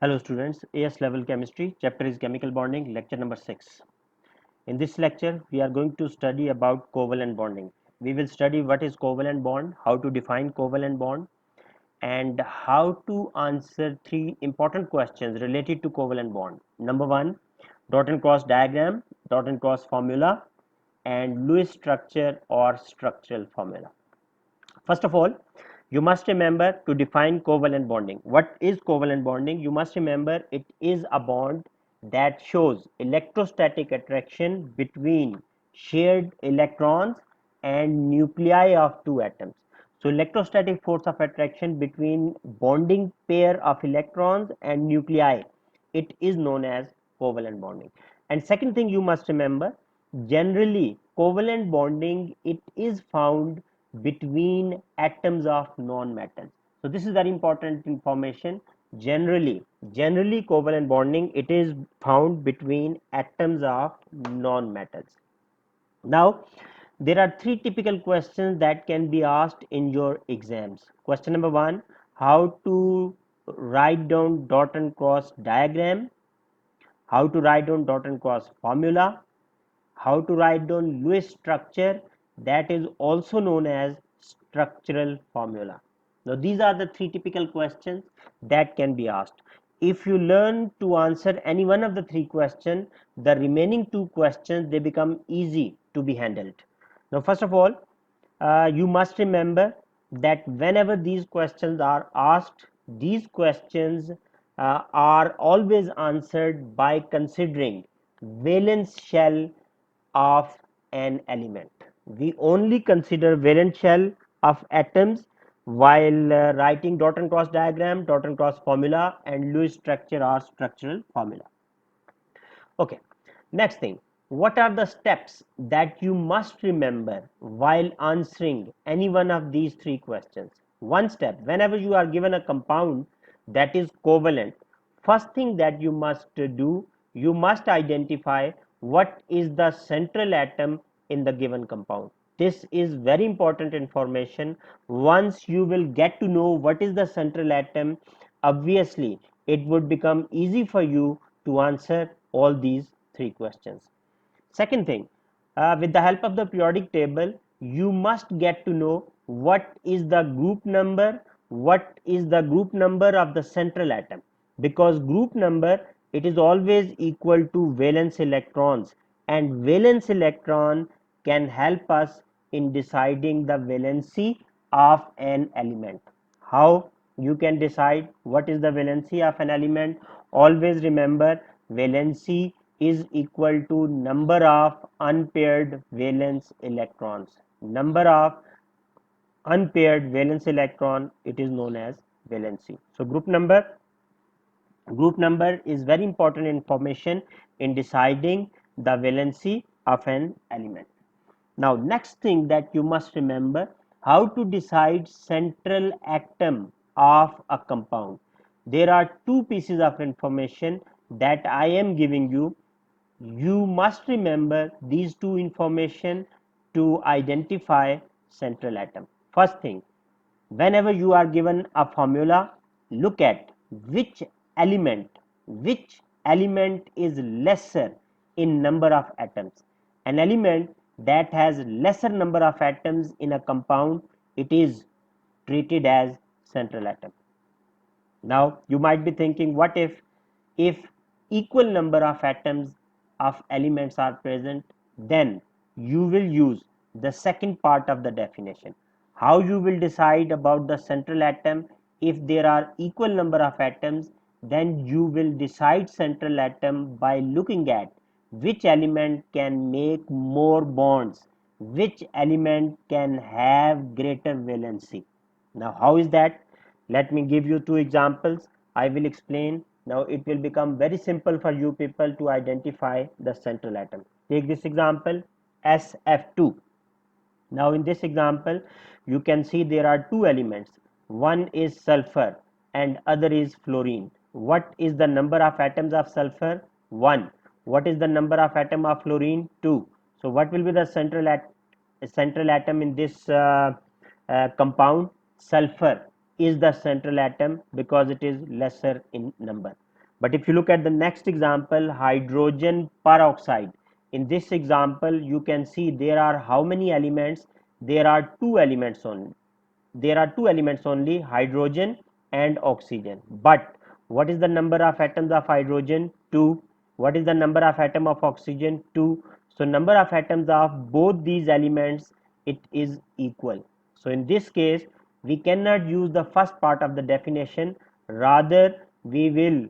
Hello students, AS level chemistry, chapter is chemical bonding, lecture number 6. In this lecture, we are going to study about covalent bonding. We will study what is covalent bond, how to define covalent bond, and how to answer three important questions related to covalent bond. Number 1, dot and cross diagram, dot and cross formula, and Lewis structure or structural formula. First of all, you must remember to define covalent bonding. What is covalent bonding? You must remember it is a bond that shows electrostatic attraction between shared electrons and nuclei of two atoms. So electrostatic force of attraction between bonding pair of electrons and nuclei, it is known as covalent bonding. And second thing you must remember, generally covalent bonding it is found between atoms of non-metals. So this is very important information. Generally covalent bonding it is found between atoms of non-metals. Now there are three typical questions that can be asked in your exams. Question number 1, how to write down dot and cross diagram, how to write down dot and cross formula, how to write down Lewis structure, that is also known as structural formula. Now these are the three typical questions that can be asked. If you learn to answer any one of the three questions, the remaining two questions they become easy to be handled. Now first of all, you must remember that whenever these questions are asked, these questions are always answered by considering valence shell of an element. We only consider valence shell of atoms while writing dot and cross diagram, dot and cross formula, and Lewis structure or structural formula. Okay, next thing, what are the steps that you must remember while answering any one of these three questions? One step, whenever you are given a compound that is covalent, first thing that you must do, you must identify what is the central atom in the given compound. This is very important information. Once you will get to know what is the central atom, obviously it would become easy for you to answer all these three questions. Second thing, with the help of the periodic table, you must get to know what is the group number, what is the group number of the central atom, because group number it is always equal to valence electrons, and valence electron can help us in deciding the valency of an element. How you can decide what is the valency of an element? Always remember, valency is equal to number of unpaired valence electrons. Number of unpaired valence electron, it is known as valency. So group number is very important information in deciding the valency of an element. Now next thing that you must remember, how to decide central atom of a compound. There are two pieces of information that I am giving you. You must remember these two information to identify central atom. First thing, whenever you are given a formula, look at which element is lesser in number of atoms. An element that has lesser number of atoms in a compound, it is treated as central atom. Now you might be thinking, what if equal number of atoms of elements are present, then you will use the second part of the definition. How you will decide about the central atom? If there are equal number of atoms, then you will decide central atom by looking at which element can make more bonds, which element can have greater valency. Now how is that? Let me give you two examples. I will explain. Now it will become very simple for you people to identify the central atom. Take this example, SF2. Now in this example, you can see there are two elements. One is sulfur and other is fluorine. What is the number of atoms of sulfur? 1. What is the number of atom of fluorine? 2. So what will be the central atom in this compound? Sulfur is the central atom because it is lesser in number. But if you look at the next example, hydrogen peroxide, in this example you can see there are how many elements? There are two elements only. There are two elements only, hydrogen and oxygen. But what is the number of atoms of hydrogen? 2. What is the number of atom of oxygen? 2. So number of atoms of both these elements, it is equal. So in this case we cannot use the first part of the definition, rather we will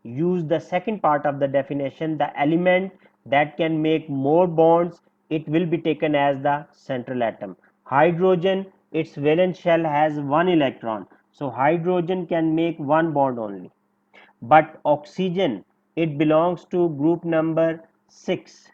use the second part of the definition. The element that can make more bonds, it will be taken as the central atom. Hydrogen, its valence shell has one electron, so hydrogen can make one bond only. But oxygen, it belongs to group number 6.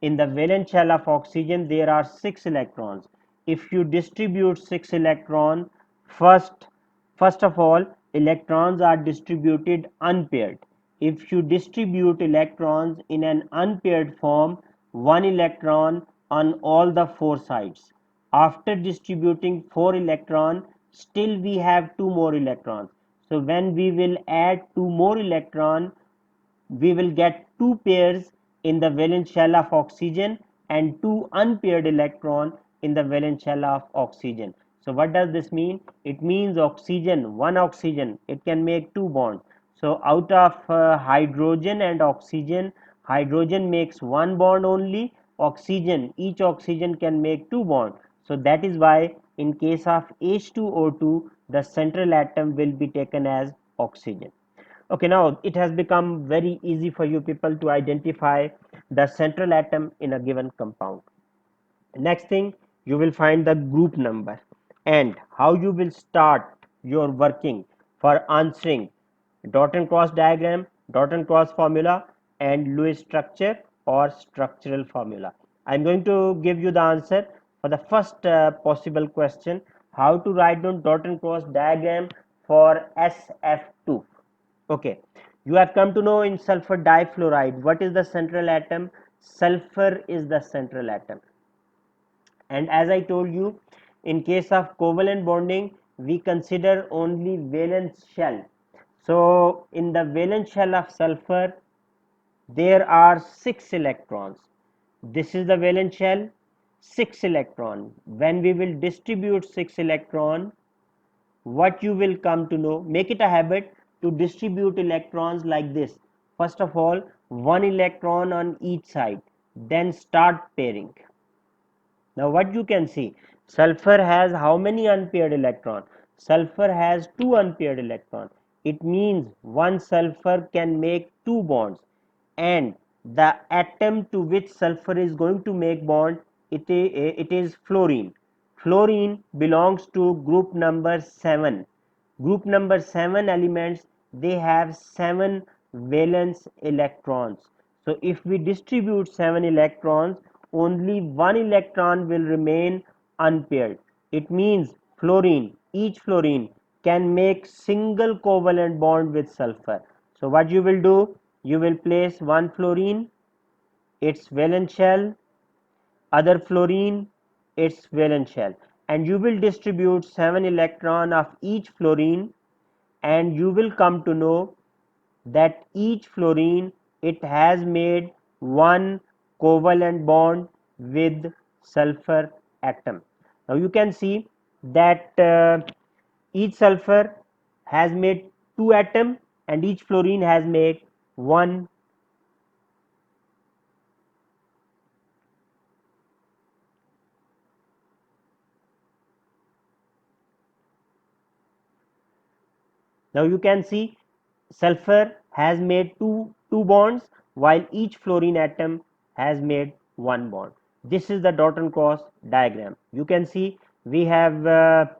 In the valence shell of oxygen there are 6 electrons. If you distribute 6 electrons, first of all, electrons are distributed unpaired. If you distribute electrons in an unpaired form, one electron on all the four sides. After distributing 4 electrons, still we have 2 more electrons. So when we will add 2 more electrons, we will get two pairs in the valence shell of oxygen and two unpaired electron in the valence shell of oxygen. So what does this mean? It means oxygen, one oxygen, it can make two bonds. So out of hydrogen and oxygen, hydrogen makes one bond only, oxygen, each oxygen can make two bonds. So that is why in case of H2O2, the central atom will be taken as oxygen. Okay, now it has become very easy for you people to identify the central atom in a given compound. Next thing, you will find the group number and how you will start your working for answering dot and cross diagram, dot and cross formula, and Lewis structure or structural formula. I am going to give you the answer for the first possible question, how to write down dot and cross diagram for SF2. Okay, you have come to know in sulfur difluoride what is the central atom. Sulfur is the central atom. And as I told you, in case of covalent bonding, we consider only valence shell. So in the valence shell of sulfur, there are 6 electrons. This is the valence shell, 6 electron. When we will distribute 6 electron, what you will come to know, make it a habit to distribute electrons like this. First of all, one electron on each side, then start pairing. Now what you can see, sulfur has how many unpaired electrons? Sulfur has two unpaired electrons. It means one sulfur can make two bonds, and the atom to which sulfur is going to make bond, it is fluorine. Fluorine belongs to group number 7. Group number 7 elements, they have 7 valence electrons. So if we distribute 7 electrons, only one electron will remain unpaired. It means fluorine, each fluorine can make single covalent bond with sulfur. So what you will do, you will place one fluorine, its valence shell, other fluorine, its valence shell, and you will distribute 7 electron of each fluorine, and you will come to know that each fluorine, it has made one covalent bond with sulfur atom. Now you can see that each sulfur has made two atom and each fluorine has made one. Now you can see sulfur has made two bonds while each fluorine atom has made one bond. This is the dot and cross diagram. You can see we have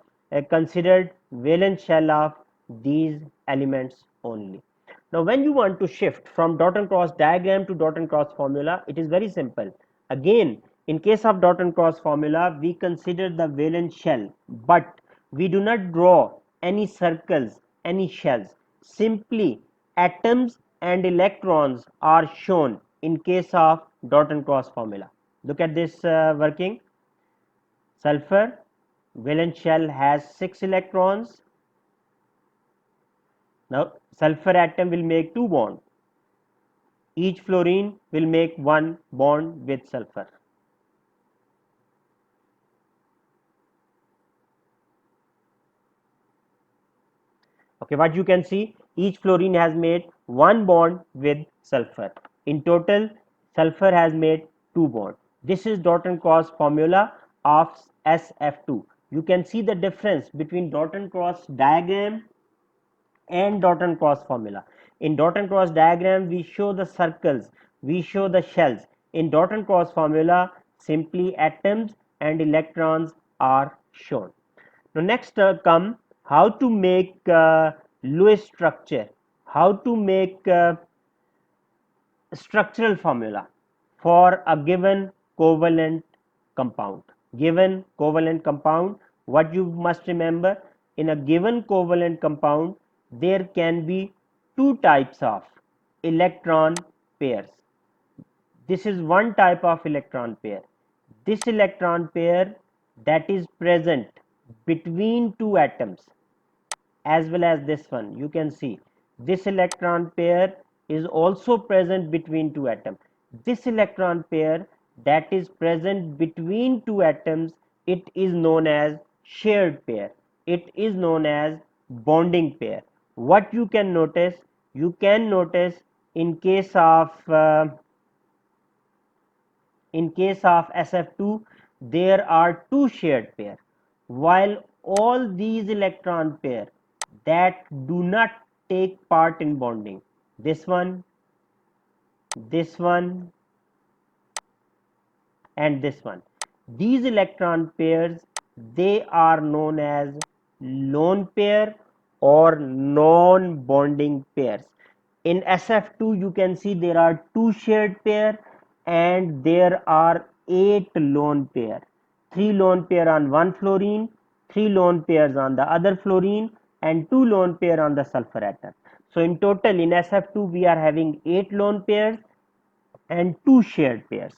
considered valence shell of these elements only. Now when you want to shift from dot and cross diagram to dot and cross formula, it is very simple. Again, in case of dot and cross formula, we consider the valence shell, but we do not draw any circles, any shells. Simply atoms and electrons are shown in case of dot and cross formula. Look at this working. Sulfur valence shell has 6 electrons, Now sulfur atom will make two bonds. Each fluorine will make one bond with sulfur. Okay, what you can see, each fluorine has made one bond with sulfur. In total, sulfur has made two bonds. This is Dalton Cross formula of SF2. You can see the difference between Dalton Cross diagram and Dalton Cross formula. In Dalton Cross diagram, we show the circles, we show the shells. In Dalton Cross formula, simply atoms and electrons are shown. Now next come how to make Lewis structure, how to make structural formula for a given covalent compound. Given covalent compound, what you must remember, in a given covalent compound there can be two types of electron pairs. This is one type of electron pair. This electron pair that is present between two atoms, as well as this one, you can see this electron pair is also present between two atoms. This electron pair that is present between two atoms, it is known as shared pair, it is known as bonding pair. What you can notice, you can notice in case of SF2 there are two shared pair, while all these electron pair that do not take part in bonding, this one, and this one, these electron pairs, they are known as lone pair or non bonding pairs. In SF2 you can see there are two shared pair and there are 8 lone pair, 3 lone pair on one fluorine, 3 lone pairs on the other fluorine, and 2 lone pair on the sulfur atom. So in total in SF2 we are having 8 lone pairs and 2 shared pairs.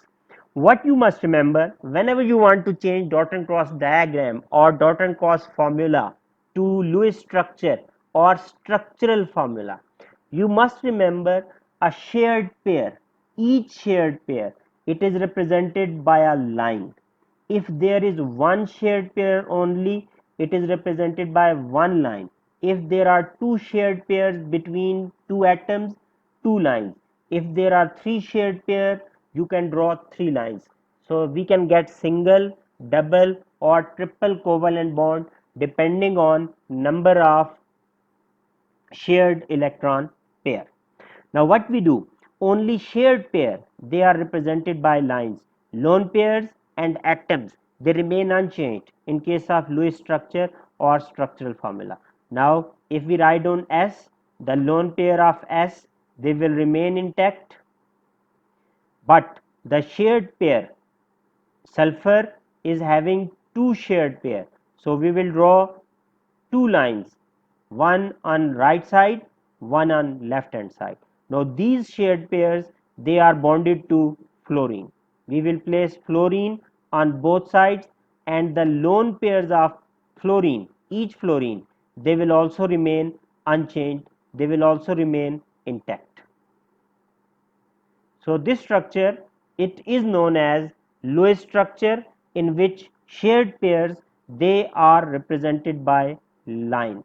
What you must remember, whenever you want to change Dalton Cross diagram or Dalton Cross formula to Lewis structure or structural formula, you must remember a shared pair. Each shared pair, it is represented by a line. If there is one shared pair only, it is represented by one line. If there are two shared pairs between two atoms, two lines. If there are three shared pairs, you can draw three lines. So we can get single, double or triple covalent bond depending on number of shared electron pair. Now what we do, only shared pair, they are represented by lines. Lone pairs and atoms, they remain unchanged in case of Lewis structure or structural formula. Now if we write on S, the lone pair of S, they will remain intact, but the shared pair sulfur is having two shared pair. So we will draw two lines, one on right side, one on left hand side. Now these shared pairs, they are bonded to fluorine. We will place fluorine on both sides and the lone pairs of fluorine, each fluorine, they will also remain unchanged, they will also remain intact. So this structure, it is known as Lewis structure, in which shared pairs, they are represented by line.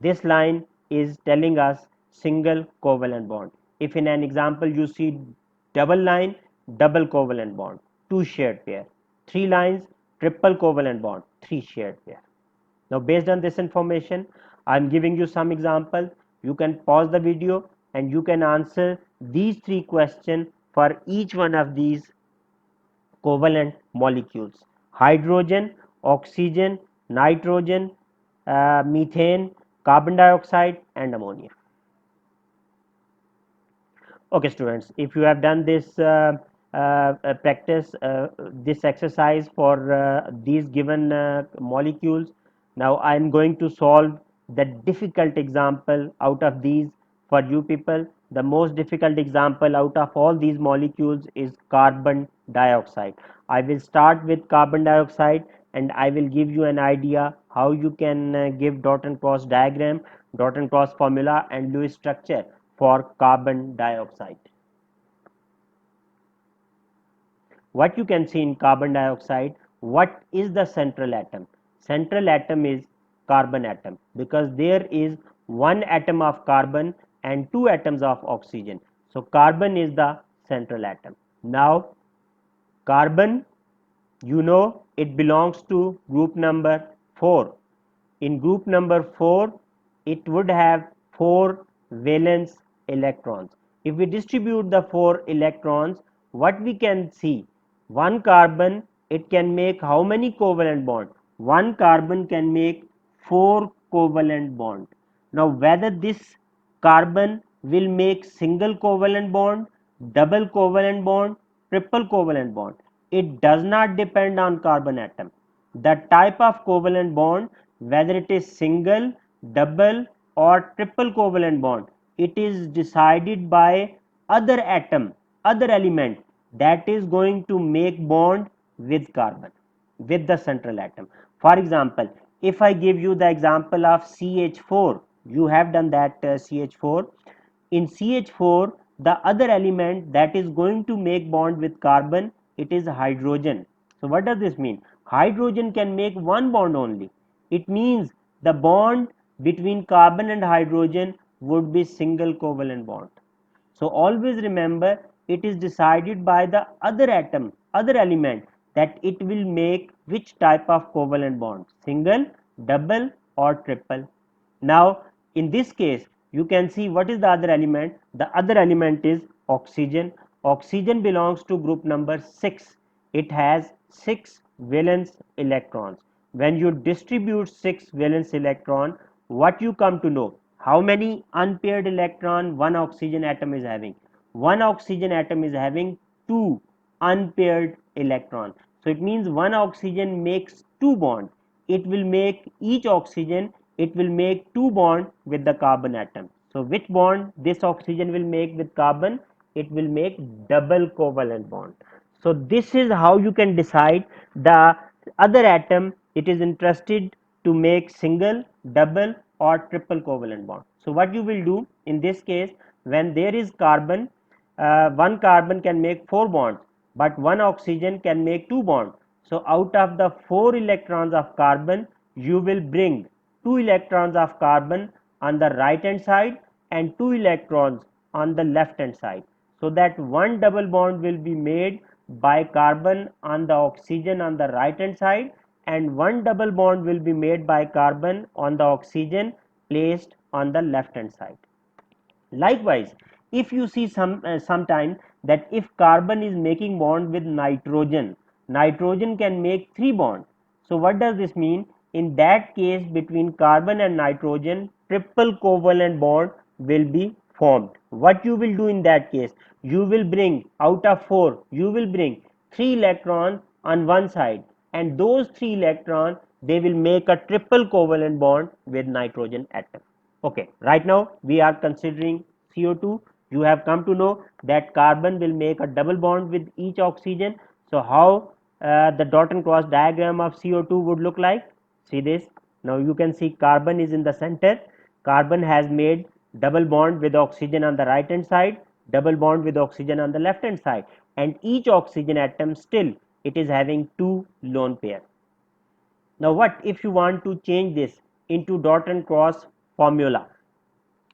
This line is telling us single covalent bond. If in an example you see double line, double covalent bond, two shared pair, three lines, triple covalent bond, three shared pair. Now based on this information, I am giving you some examples. You can pause the video and you can answer these three questions for each one of these covalent molecules: hydrogen, oxygen, nitrogen, methane, carbon dioxide and ammonia. Okay students, if you have done this practice, this exercise for these given molecules, now I am going to solve the difficult example out of these for you people. The most difficult example out of all these molecules is carbon dioxide. I will start with carbon dioxide and I will give you an idea how you can give dot and cross diagram. dot and cross formula and Lewis structure for carbon dioxide. What you can see in carbon dioxide, what is the central atom? Central atom is carbon atom, because there is one atom of carbon and two atoms of oxygen. So carbon is the central atom. Now carbon, you know, it belongs to group number 4. In group number 4, it would have 4 valence electrons. If we distribute the 4 electrons, what we can see, one carbon, it can make how many covalent bonds? One carbon can make 4 covalent bonds. Now whether this carbon will make single covalent bond, double covalent bond, triple covalent bond, it does not depend on carbon atom. The type of covalent bond, whether it is single, double or triple covalent bond, it is decided by other atom, other element that is going to make bond with carbon, with the central atom. For example, if I give you the example of CH4, you have done that CH4. In CH4, the other element that is going to make bond with carbon, it is hydrogen. So what does this mean? Hydrogen can make one bond only. It means the bond between carbon and hydrogen would be single covalent bond. So always remember, it is decided by the other atom, other element, that it will make which type of covalent bond, single, double or triple. Now in this case, you can see what is the other element. The other element is oxygen. Oxygen belongs to group number 6. It has 6 valence electrons. When you distribute 6 valence electron, what you come to know, how many unpaired electron one oxygen atom is having? One oxygen atom is having 2 unpaired electron. So it means one oxygen makes 2 bonds. It will make each oxygen, it will make 2 bonds with the carbon atom. So which bond this oxygen will make with carbon? It will make double covalent bond. So this is how you can decide the other atom, it is interested to make single, double or triple covalent bond. So what you will do in this case, when there is carbon, one carbon can make 4 bonds, but one oxygen can make 2 bonds. So out of the 4 electrons of carbon, you will bring 2 electrons of carbon on the right hand side and 2 electrons on the left hand side, so that one double bond will be made by carbon on the oxygen on the right hand side, and one double bond will be made by carbon on the oxygen placed on the left hand side. Likewise, if you see sometime that if carbon is making bond with nitrogen, nitrogen can make 3 bonds. So what does this mean? In that case, between carbon and nitrogen, triple covalent bond will be formed. What you will do in that case? You will bring out of 4, you will bring 3 electrons on one side, and those 3 electrons, they will make a triple covalent bond with nitrogen atom. Okay, right now we are considering CO2. You have come to know that carbon will make a double bond with each oxygen. So how the dot and cross diagram of CO2 would look like? See this. Now you can see carbon is in the center. Carbon has made double bond with oxygen on the right hand side, double bond with oxygen on the left hand side, and each oxygen atom still it is having 2 lone pair. Now what if you want to change this into dot and cross formula?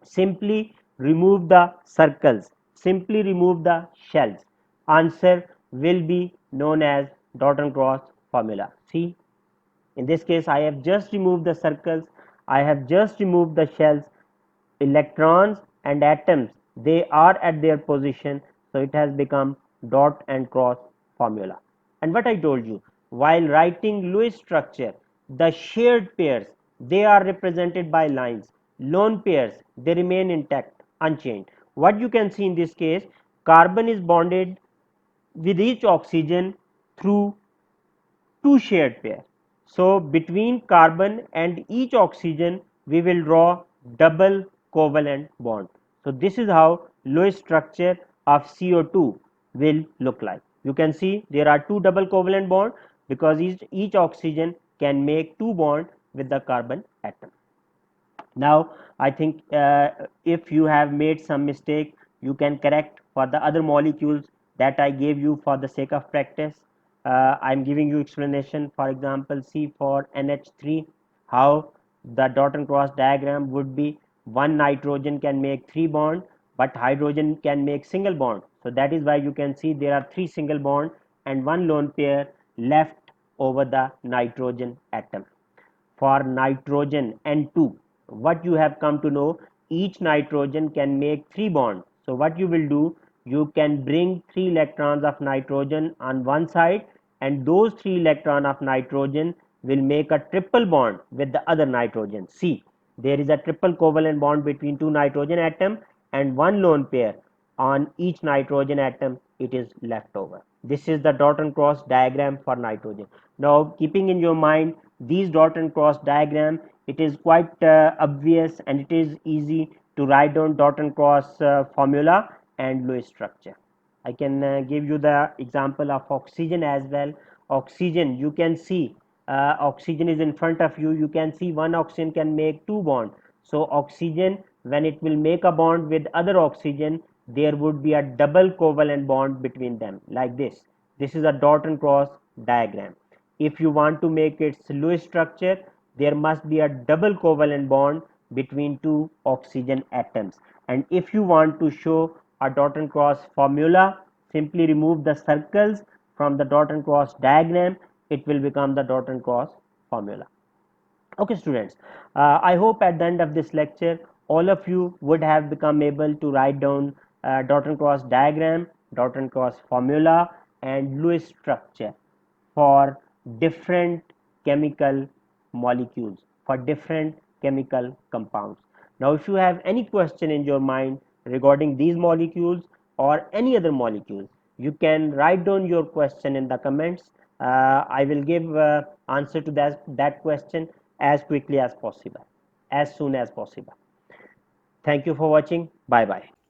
Simply remove the circles, simply remove the shells. Answer will be known as dot and cross formula. See, in this case I have just removed the circles, I have just removed the shells. Electrons and atoms, they are at their position, so it has become dot and cross formula. And what I told you, while writing Lewis structure, the shared pairs, they are represented by lines. Lone pairs, they remain intact, unchanged. What you can see in this case, carbon is bonded with each oxygen through 2 shared pair. So between carbon and each oxygen, we will draw double covalent bond. So this is how Lewis structure of CO2 will look like. You can see there are 2 double covalent bond, because each oxygen can make 2 bond with the carbon atom. Now I think if you have made some mistake, you can correct for the other molecules that I gave you for the sake of practice. I'm giving you explanation. For example, see for NH3 how the dot and cross diagram would be: one nitrogen can make three bond, but hydrogen can make single bond. So that is why you can see there are three single bond and one lone pair left over the nitrogen atom. For nitrogen N2, what you have come to know, each nitrogen can make three bonds. So what you will do, you can bring three electrons of nitrogen on one side, and those three electrons of nitrogen will make a triple bond with the other nitrogen. See, there is a triple covalent bond between two nitrogen atom and one lone pair on each nitrogen atom it is left over. This is the dot and cross diagram for nitrogen. Now keeping in your mind these dot and cross diagram, it is quite obvious and it is easy to write down dot and cross formula and Lewis structure. I can give you the example of oxygen as well. Oxygen, you can see oxygen is in front of you. You can see one oxygen can make two bonds. So oxygen, when it will make a bond with other oxygen, there would be a double covalent bond between them like this. This is a dot and cross diagram. If you want to make its Lewis structure, there must be a double covalent bond between two oxygen atoms. And if you want to show a dot and cross formula, simply remove the circles from the dot and cross diagram. It will become the dot and cross formula. Okay students, I hope at the end of this lecture all of you would have become able to write down dot and cross diagram, dot and cross formula and Lewis structure for different chemical molecules, for different chemical compounds. Now if you have any question in your mind regarding these molecules or any other molecules, you can write down your question in the comments. I will give answer to that question as quickly as possible, as soon as possible. Thank you for watching. Bye bye.